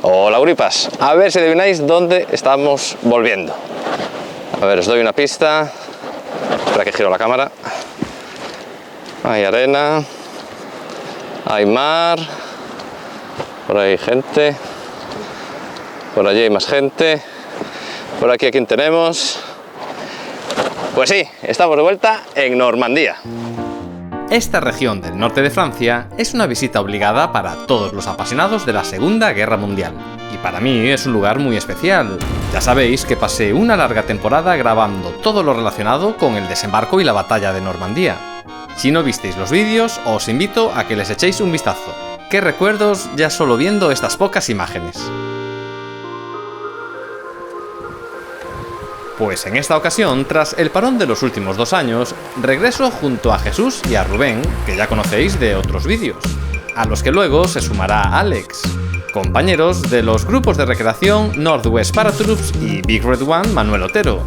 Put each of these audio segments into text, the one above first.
o Lauripas. A ver si adivináis dónde estamos volviendo. A ver, os doy una pista. Espera que giro la cámara. Hay arena, hay mar, por ahí hay gente, por allí hay más gente, por aquí a quién tenemos. Pues sí, estamos de vuelta en Normandía. Esta región del norte de Francia es una visita obligada para todos los apasionados de la Segunda Guerra Mundial. Y para mí es un lugar muy especial. Ya sabéis que pasé una larga temporada grabando todo lo relacionado con el desembarco y la batalla de Normandía. Si no visteis los vídeos, os invito a que les echéis un vistazo. ¡Qué recuerdos ya solo viendo estas pocas imágenes! Pues en esta ocasión, tras el parón de los últimos 2 años, regreso junto a Jesús y a Rubén, que ya conocéis de otros vídeos, a los que luego se sumará Alex, compañeros de los grupos de recreación Northwest Paratroops y Big Red One Manuel Otero.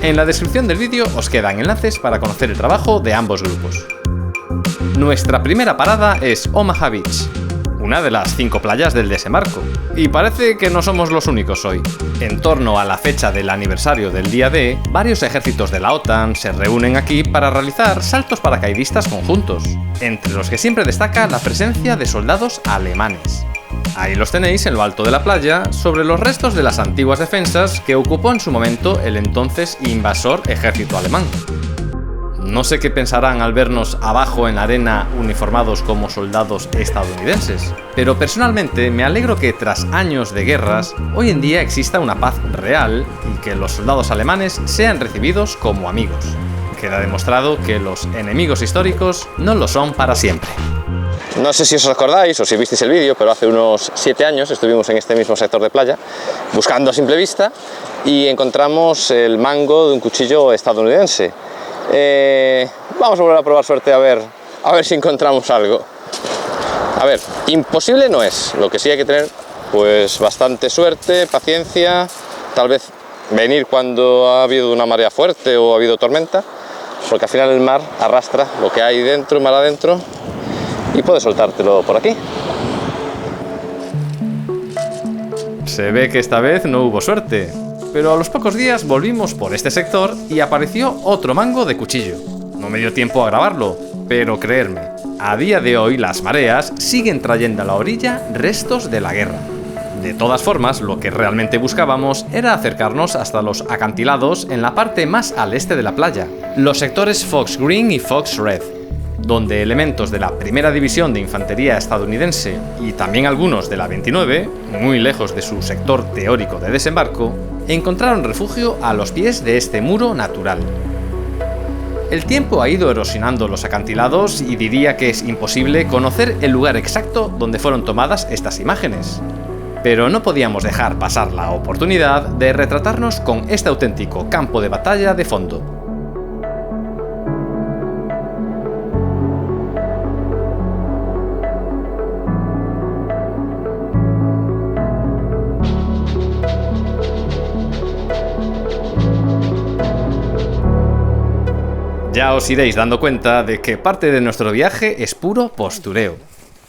En la descripción del vídeo os quedan enlaces para conocer el trabajo de ambos grupos. Nuestra primera parada es Omaha Beach, una de las 5 playas del desembarco. Y parece que no somos los únicos hoy. En torno a la fecha del aniversario del día D, varios ejércitos de la OTAN se reúnen aquí para realizar saltos paracaidistas conjuntos, entre los que siempre destaca la presencia de soldados alemanes. Ahí los tenéis en lo alto de la playa, sobre los restos de las antiguas defensas que ocupó en su momento el entonces invasor ejército alemán. No sé qué pensarán al vernos abajo en la arena uniformados como soldados estadounidenses, pero personalmente me alegro que tras años de guerras, hoy en día exista una paz real y que los soldados alemanes sean recibidos como amigos. Queda demostrado que los enemigos históricos no lo son para siempre. No sé si os acordáis o si visteis el vídeo, pero hace unos 7 años estuvimos en este mismo sector de playa buscando a simple vista y encontramos el mango de un cuchillo estadounidense. Vamos a volver a probar suerte a ver si encontramos algo. A ver, imposible no es, lo que sí hay que tener pues bastante suerte, paciencia, tal vez venir cuando ha habido una marea fuerte o ha habido tormenta, porque al final el mar arrastra lo que hay dentro, mar adentro, y puede soltártelo por aquí. Se ve que esta vez no hubo suerte. Pero a los pocos días volvimos por este sector y apareció otro mango de cuchillo. No me dio tiempo a grabarlo, pero creedme, a día de hoy las mareas siguen trayendo a la orilla restos de la guerra. De todas formas, lo que realmente buscábamos era acercarnos hasta los acantilados en la parte más al este de la playa, los sectores Fox Green y Fox Red, donde elementos de la Primera División de Infantería estadounidense y también algunos de la 29, muy lejos de su sector teórico de desembarco, encontraron refugio a los pies de este muro natural. El tiempo ha ido erosionando los acantilados y diría que es imposible conocer el lugar exacto donde fueron tomadas estas imágenes. Pero no podíamos dejar pasar la oportunidad de retratarnos con este auténtico campo de batalla de fondo. Ya os iréis dando cuenta de que parte de nuestro viaje es puro postureo.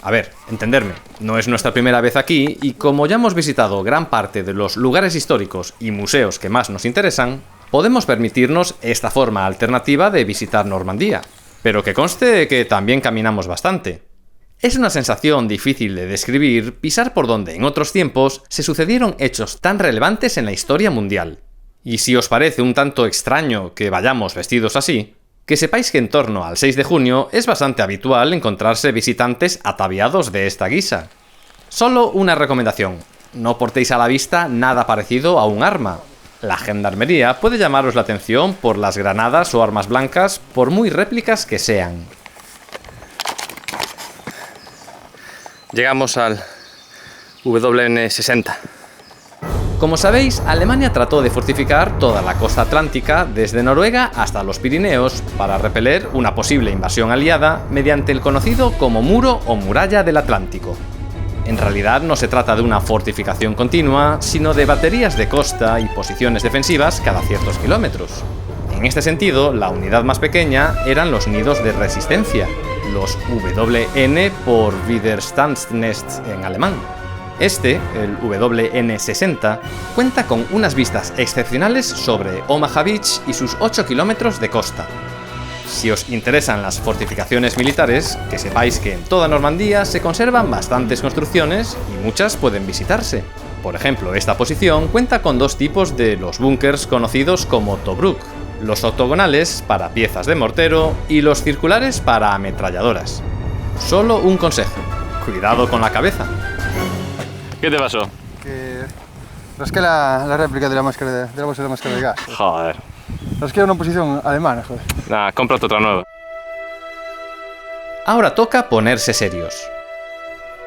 A ver, entenderme, no es nuestra primera vez aquí y como ya hemos visitado gran parte de los lugares históricos y museos que más nos interesan, podemos permitirnos esta forma alternativa de visitar Normandía, pero que conste que también caminamos bastante. Es una sensación difícil de describir pisar por donde en otros tiempos se sucedieron hechos tan relevantes en la historia mundial. Y si os parece un tanto extraño que vayamos vestidos así, que sepáis que en torno al 6 de junio es bastante habitual encontrarse visitantes ataviados de esta guisa. Solo una recomendación, no portéis a la vista nada parecido a un arma. La gendarmería puede llamaros la atención por las granadas o armas blancas, por muy réplicas que sean. Llegamos al WN60. Como sabéis, Alemania trató de fortificar toda la costa atlántica desde Noruega hasta los Pirineos para repeler una posible invasión aliada mediante el conocido como Muro o Muralla del Atlántico. En realidad no se trata de una fortificación continua, sino de baterías de costa y posiciones defensivas cada ciertos kilómetros. En este sentido, la unidad más pequeña eran los nidos de resistencia, los WN por Widerstandsnest en alemán. Este, el WN60, cuenta con unas vistas excepcionales sobre Omaha Beach y sus 8 kilómetros de costa. Si os interesan las fortificaciones militares, que sepáis que en toda Normandía se conservan bastantes construcciones y muchas pueden visitarse. Por ejemplo, esta posición cuenta con dos tipos de los búnkers conocidos como Tobruk, los octogonales para piezas de mortero y los circulares para ametralladoras. Solo un consejo, cuidado con la cabeza. ¿Qué te pasó? Que rasqué la réplica de la máscara de la bolsa de máscara de gas. Joder. Rasqué una posición alemana, joder. Nada, cómprate otra nueva. Ahora toca ponerse serios.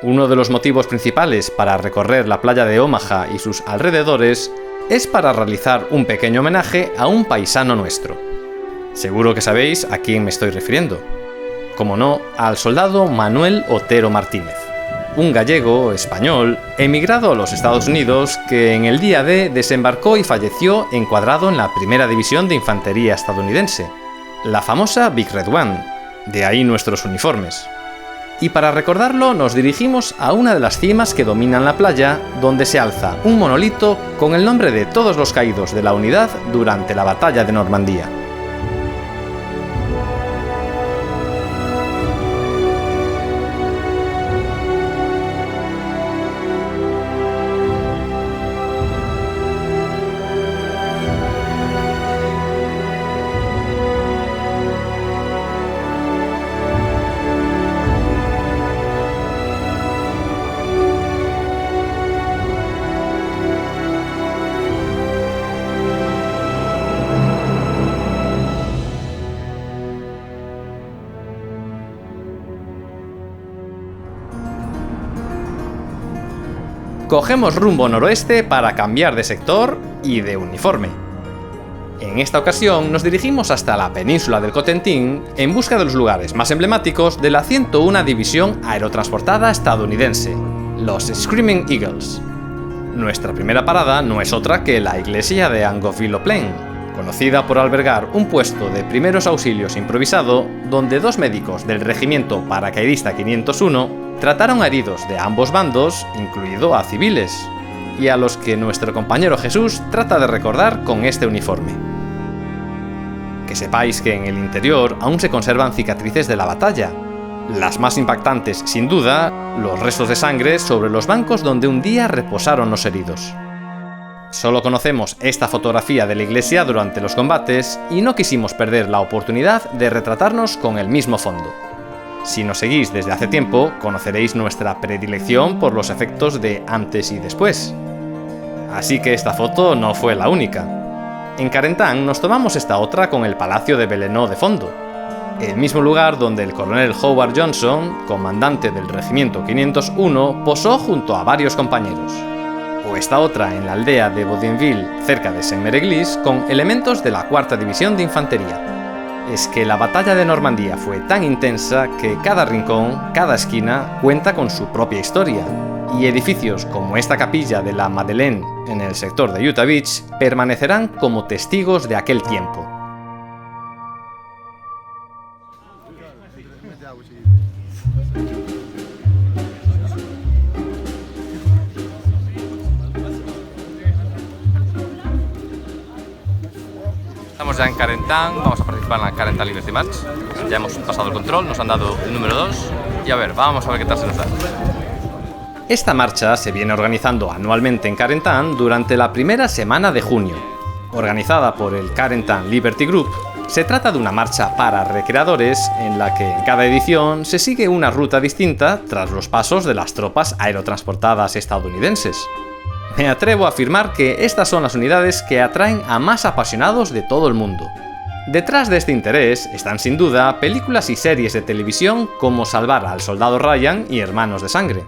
Uno de los motivos principales para recorrer la playa de Omaha y sus alrededores es para realizar un pequeño homenaje a un paisano nuestro. Seguro que sabéis a quién me estoy refiriendo. Como no, al soldado Manuel Otero Martínez, un gallego español emigrado a los Estados Unidos que en el día D desembarcó y falleció encuadrado en la Primera División de Infantería estadounidense, la famosa Big Red One, de ahí nuestros uniformes. Y para recordarlo nos dirigimos a una de las cimas que dominan la playa, donde se alza un monolito con el nombre de todos los caídos de la unidad durante la batalla de Normandía. Cogemos rumbo noroeste para cambiar de sector y de uniforme. En esta ocasión nos dirigimos hasta la península del Cotentin en busca de los lugares más emblemáticos de la 101 División Aerotransportada estadounidense, los Screaming Eagles. Nuestra primera parada no es otra que la iglesia de Angoville-au-Plain, conocida por albergar un puesto de primeros auxilios improvisado donde dos médicos del regimiento paracaidista 501 trataron a heridos de ambos bandos, incluido a civiles, y a los que nuestro compañero Jesús trata de recordar con este uniforme. Que sepáis que en el interior aún se conservan cicatrices de la batalla. Las más impactantes, sin duda, los restos de sangre sobre los bancos donde un día reposaron los heridos. Solo conocemos esta fotografía de la iglesia durante los combates y no quisimos perder la oportunidad de retratarnos con el mismo fondo. Si nos seguís desde hace tiempo, conoceréis nuestra predilección por los efectos de antes y después. Así que esta foto no fue la única. En Carentan nos tomamos esta otra con el Palacio de Bellenau de fondo, el mismo lugar donde el coronel Howard Johnson, comandante del Regimiento 501, posó junto a varios compañeros. O esta otra en la aldea de Bougainville, cerca de Saint-Méréglise, con elementos de la 4ª División de Infantería. Es que la batalla de Normandía fue tan intensa que cada rincón, cada esquina, cuenta con su propia historia, y edificios como esta capilla de la Madeleine en el sector de Utah Beach permanecerán como testigos de aquel tiempo. Estamos ya en Carentan, vamos a participar en la Carentan Liberty March. Ya hemos pasado el control, nos han dado el número 2 y vamos a ver qué tal se nos da. Esta marcha se viene organizando anualmente en Carentan durante la primera semana de junio. Organizada por el Carentan Liberty Group, se trata de una marcha para recreadores en la que en cada edición se sigue una ruta distinta tras los pasos de las tropas aerotransportadas estadounidenses. Me atrevo a afirmar que estas son las unidades que atraen a más apasionados de todo el mundo. Detrás de este interés están sin duda películas y series de televisión como Salvar al Soldado Ryan y Hermanos de Sangre.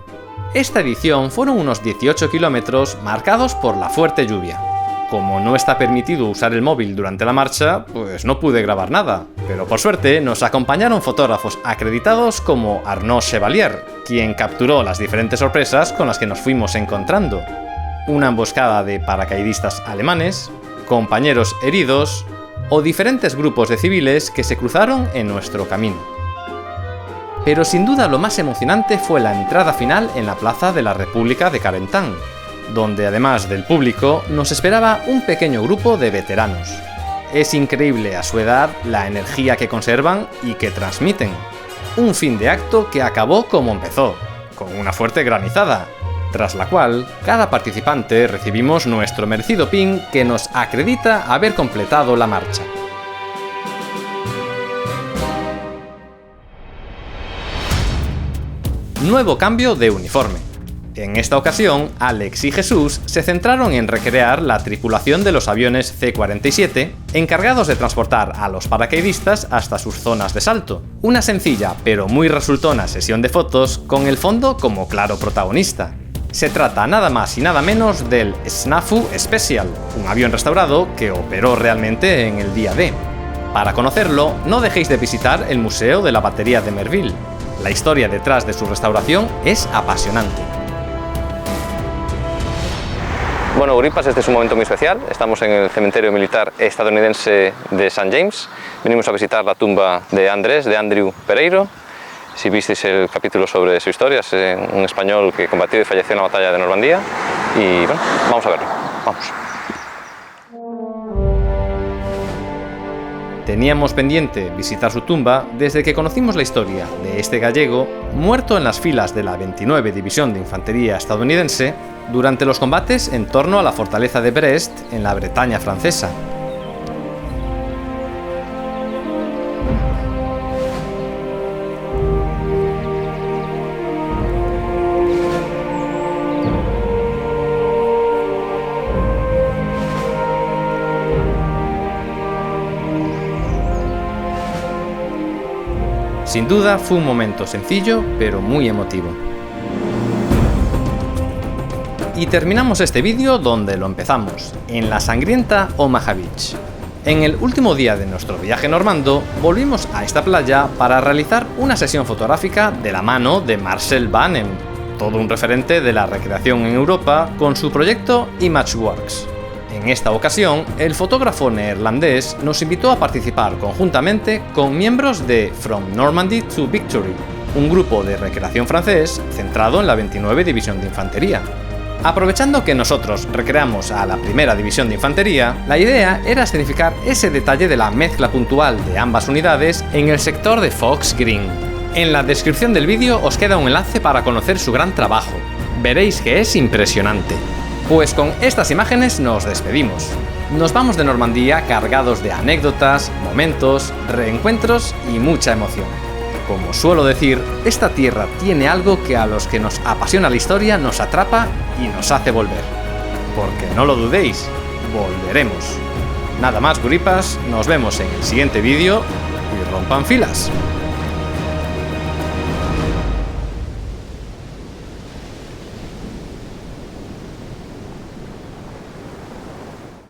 Esta edición fueron unos 18 kilómetros marcados por la fuerte lluvia. Como no está permitido usar el móvil durante la marcha, pues no pude grabar nada, pero por suerte nos acompañaron fotógrafos acreditados como Arnaud Chevalier, quien capturó las diferentes sorpresas con las que nos fuimos encontrando. Una emboscada de paracaidistas alemanes, compañeros heridos o diferentes grupos de civiles que se cruzaron en nuestro camino. Pero sin duda lo más emocionante fue la entrada final en la Plaza de la República de Carentan, donde además del público nos esperaba un pequeño grupo de veteranos. Es increíble a su edad la energía que conservan y que transmiten. Un fin de acto que acabó como empezó, con una fuerte granizada, tras la cual cada participante recibimos nuestro merecido pin que nos acredita haber completado la marcha. Nuevo cambio de uniforme. En esta ocasión, Alex y Jesús se centraron en recrear la tripulación de los aviones C-47, encargados de transportar a los paracaidistas hasta sus zonas de salto. Una sencilla pero muy resultona sesión de fotos con el fondo como claro protagonista. Se trata nada más y nada menos del Snafu Special, un avión restaurado que operó realmente en el día D. Para conocerlo, no dejéis de visitar el Museo de la Batería de Merville. La historia detrás de su restauración es apasionante. Bueno, Guripas, este es un momento muy especial. Estamos en el cementerio militar estadounidense de St. James. Venimos a visitar la tumba de Andrew Pereiro. Si visteis el capítulo sobre su historia, es un español que combatió y falleció en la batalla de Normandía. Y bueno, vamos a verlo. Vamos. Teníamos pendiente visitar su tumba desde que conocimos la historia de este gallego muerto en las filas de la 29 División de Infantería estadounidense durante los combates en torno a la fortaleza de Brest en la Bretaña francesa. Sin duda fue un momento sencillo, pero muy emotivo. Y terminamos este vídeo donde lo empezamos, en la sangrienta Omaha Beach. En el último día de nuestro viaje normando, volvimos a esta playa para realizar una sesión fotográfica de la mano de Marcel Van Em, todo un referente de la recreación en Europa con su proyecto Imageworks. En esta ocasión, el fotógrafo neerlandés nos invitó a participar conjuntamente con miembros de From Normandy to Victory, un grupo de recreación francés centrado en la 29 División de Infantería. Aprovechando que nosotros recreamos a la primera División de Infantería, la idea era escenificar ese detalle de la mezcla puntual de ambas unidades en el sector de Fox Green. En la descripción del vídeo os queda un enlace para conocer su gran trabajo. Veréis que es impresionante. Pues con estas imágenes nos despedimos. Nos vamos de Normandía cargados de anécdotas, momentos, reencuentros y mucha emoción. Como suelo decir, esta tierra tiene algo que a los que nos apasiona la historia nos atrapa y nos hace volver. Porque no lo dudéis, volveremos. Nada más, Guripas, nos vemos en el siguiente vídeo y rompan filas.